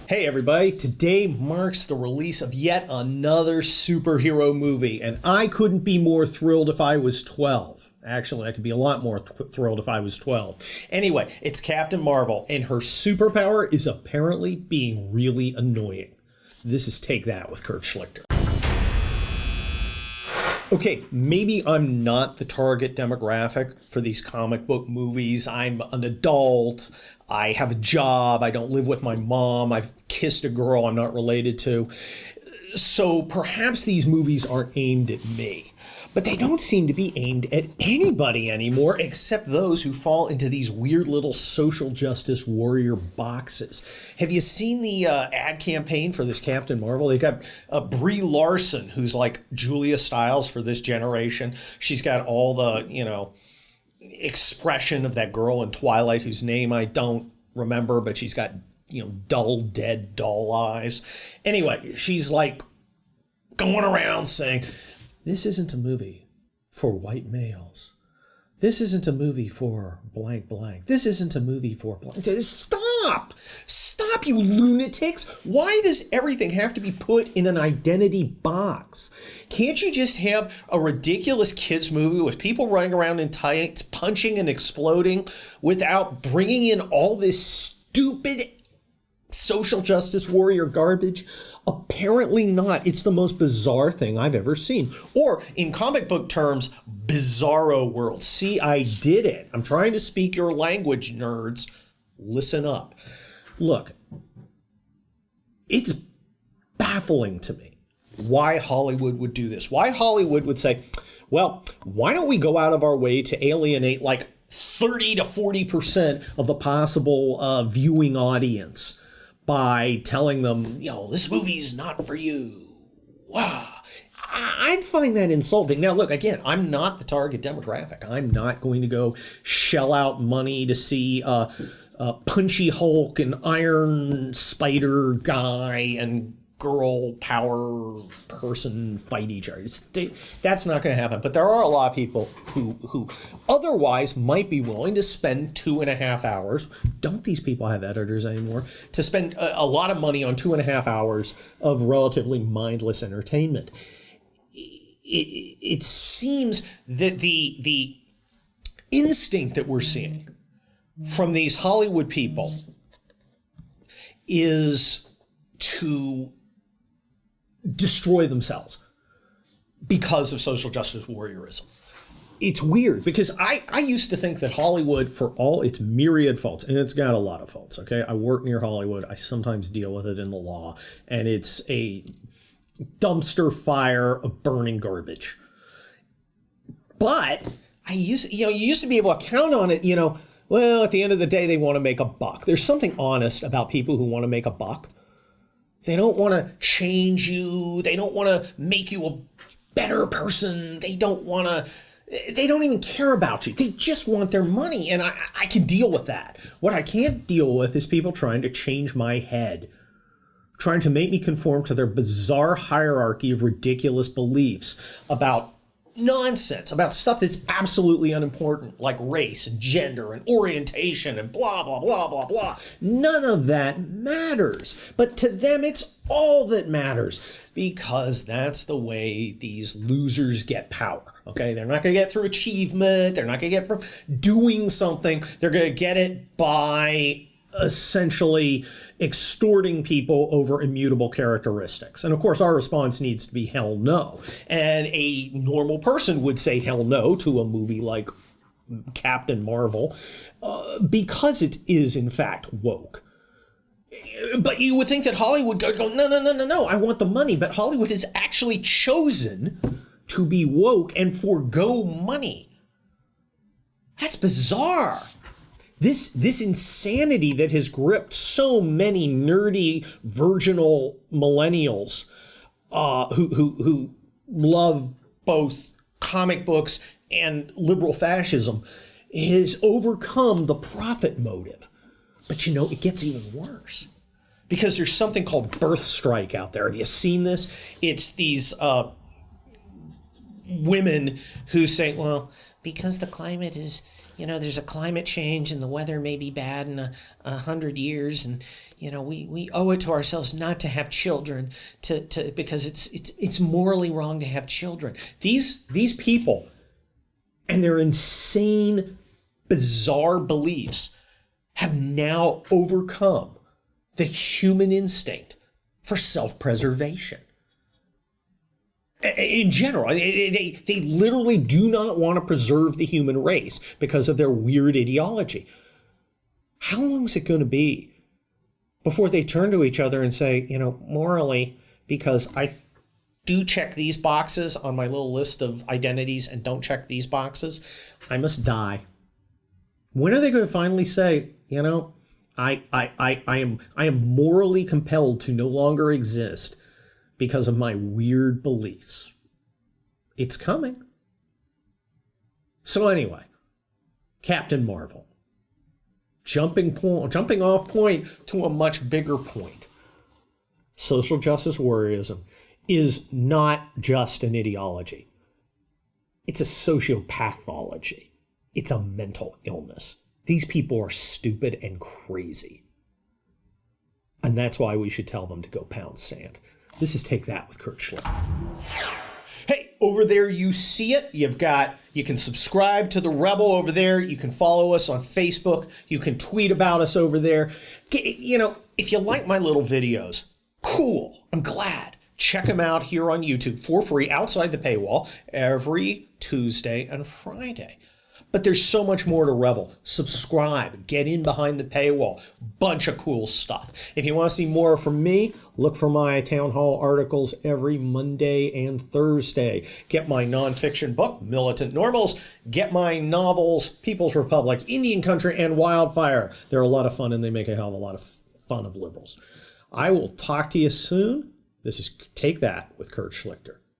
Hey everybody, today marks the release of yet another superhero movie, and I couldn't be more thrilled if I was 12. Actually, I could be a lot more thrilled if I was 12. Anyway, it's Captain Marvel, and her superpower is apparently being really annoying. This is Take That with Kurt Schlichter. Okay, maybe I'm not the target demographic for these comic book movies. I'm an adult. I have a job. I don't live with my mom. I've kissed a girl I'm not related to. So perhaps these movies aren't aimed at me. But they don't seem to be aimed at anybody anymore except those who fall into these weird little social justice warrior boxes. Have you seen the ad campaign for this Captain Marvel? They've got Brie Larson, who's like Julia Stiles for this generation. She's got all the, expression of that girl in Twilight whose name I don't remember, but she's got, dull, dead, dull eyes. Anyway, she's like going around saying, this isn't a movie for white males. This isn't a movie for blank blank. This isn't a movie for blank. Stop! Stop, you lunatics! Why does everything have to be put in an identity box? Can't you just have a ridiculous kids movie with people running around in tights, punching and exploding, without bringing in all this stupid social justice warrior garbage? Apparently not. It's the most bizarre thing I've ever seen. Or, in comic book terms, bizarro world. See, I did it. I'm trying to speak your language, nerds. Listen up. Look, it's baffling to me why Hollywood would do this. Why Hollywood would say, well, why don't we go out of our way to alienate like 30 to 40% of the possible viewing audience by telling them, this movie's not for you. Wow. I'd find that insulting. Now, look, again, I'm not the target demographic. I'm not going to go shell out money to see Punchy Hulk and Iron Spider guy and girl power person fight each other. That's not going to happen. But there are a lot of people who otherwise might be willing to spend 2.5 hours. Don't these people have editors anymore? To spend a lot of money on 2.5 hours of relatively mindless entertainment. It seems that the instinct that we're seeing from these Hollywood people is to destroy themselves because of social justice warriorism. It's weird because I used to think that Hollywood, for all its myriad faults, and it's got a lot of faults, okay? I work near Hollywood. I sometimes deal with it in the law, and it's a dumpster fire of burning garbage. But you used to be able to count on it, well, at the end of the day, they want to make a buck. There's something honest about people who want to make a buck. They don't want to change you. They don't want to make you a better person. They don't even care about you. They just want their money. And I can deal with that. What I can't deal with is people trying to change my head, trying to make me conform to their bizarre hierarchy of ridiculous beliefs about nonsense, about stuff that's absolutely unimportant, like race and gender and orientation and blah, blah, blah, blah, blah. None of that matters. But to them, it's all that matters because that's the way these losers get power. Okay, they're not going to get through achievement. They're not going to get from doing something. They're going to get it by essentially extorting people over immutable characteristics. And of course, our response needs to be hell no. And a normal person would say hell no to a movie like Captain Marvel because it is in fact woke. But you would think that Hollywood would go, no, I want the money. But Hollywood has actually chosen to be woke and forego money. That's bizarre. This insanity that has gripped so many nerdy, virginal millennials who love both comic books and liberal fascism has overcome the profit motive. But it gets even worse. Because there's something called birth strike out there. Have you seen this? It's these women who say, well, because the climate is there's a climate change and the weather may be bad in 100 years, and we owe it to ourselves not to have children because it's morally wrong to have children. These people and their insane, bizarre beliefs have now overcome the human instinct for self-preservation. In general, they literally do not want to preserve the human race because of their weird ideology. How long is it going to be before they turn to each other and say, morally, because I do check these boxes on my little list of identities and don't check these boxes, I must die? When are they going to finally say, I am morally compelled to no longer exist because of my weird beliefs? It's coming. So anyway, Captain Marvel, jumping off point to a much bigger point. Social justice warriorism is not just an ideology. It's a sociopathology. It's a mental illness. These people are stupid and crazy. And that's why we should tell them to go pound sand. This is Take That with Kurt Schlichter. Hey, over there you see it. You can subscribe to The Rebel over there. You can follow us on Facebook. You can tweet about us over there. If you like my little videos, cool. I'm glad. Check them out here on YouTube for free outside the paywall every Tuesday and Friday. But there's so much more to Rebel. Subscribe, get in behind the paywall, bunch of cool stuff. If you want to see more from me, look for my town hall articles every Monday and Thursday. Get my nonfiction book, Militant Normals. Get my novels, People's Republic, Indian Country, and Wildfire. They're a lot of fun, and they make a hell of a lot of fun of liberals. I will talk to you soon. This is Take That with Kurt Schlichter.